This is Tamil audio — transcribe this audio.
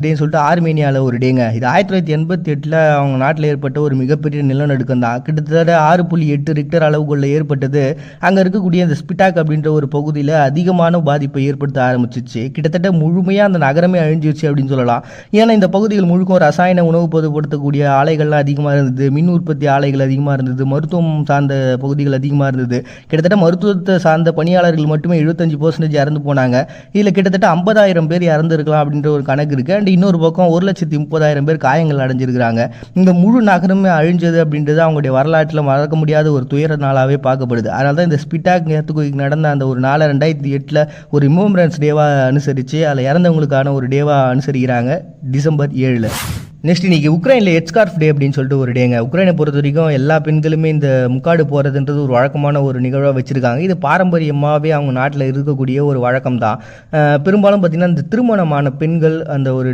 டேன்னு சொல்லிட்டு ஆர்மேனியாவில் ஒரு டேங்க. இது 1988 அவங்க நாட்டில் ஏற்பட்ட ஒரு மிகப்பெரிய நிலநடுக்கம் தான். கிட்டத்தட்ட 6.8 ரிக்டர் அளவுக்குள்ள ஏற்பட்டது. அங்கே இருக்கக்கூடிய இந்த ஸ்பிட்டாக் அப்படின்ற ஒரு பகுதியில் அதிகமான பாதிப்பை ஏற்படுத்த ஆரம்பிச்சிச்சு. கிட்டத்தட்ட முழுமையாக அந்த நகரமே அழிஞ்சிருச்சு அப்படின்னு சொல்லலாம். ஏன்னா இந்த பகுதிகள் முழுக்கும் ரசாயன உணவு பொதுப்படுத்தக்கூடிய ஆலைகள்லாம் அதிகமாக இருந்தது, மின் உற்பத்தி ஆலைகள் அதிகமாக இருந்தது, மருத்துவம் சார்ந்த பகுதிகள் அதிகமாக இருந்தது. கிட்டத்தட்ட மருத்துவத்தை சார்ந்த பணியாளர்கள் மட்டுமே 75% இறந்து போனாங்க. இதில் கிட்டத்தட்ட 50,000 பேர் இறந்துருக்கலாம் அப்படின்ற ஒரு கணக்கு இருக்குது. அண்ட் இன்னொரு பக்கம் 1,30,000 பேர் காயங்கள் அடைஞ்சிருக்கிறாங்க. இந்த முழு நகரமே அழிஞ்சது அப்படின்றது அவங்களுடைய வரலாற்றில் மறக்க முடியாத ஒரு துயர நாளாகவே பார்க்கப்படுது. அதனால தான் இந்த ஸ்பிட்டாக் எர்த்குவேக் நடந்த அந்த ஒரு நாளை 2008 ஒரு ரிமெம்பரன்ஸ் டேவாக அனுசரித்து அதில் இறந்தவங்களுக்கான ஒரு டேவாக அனுசரிக்கிறாங்க டிசம்பர் 7. நெக்ஸ்ட் இன்னைக்கு உக்ரைனில் ஹெட்ஸ்கார்ஃப் டே அப்படின்னு சொல்லிட்டு ஒரு டேங்க. உக்ரைனை பொறுத்த வரைக்கும் எல்லா பெண்களுமே இந்த முக்காடு போகிறதுன்றது ஒரு வழக்கமான ஒரு நிகழ்வாக வச்சுருக்காங்க. இது பாரம்பரியமாகவே அவங்க நாட்டில் இருக்கக்கூடிய ஒரு வழக்கம் தான். பெரும்பாலும் பார்த்திங்கன்னா இந்த திருமணமான பெண்கள் அந்த ஒரு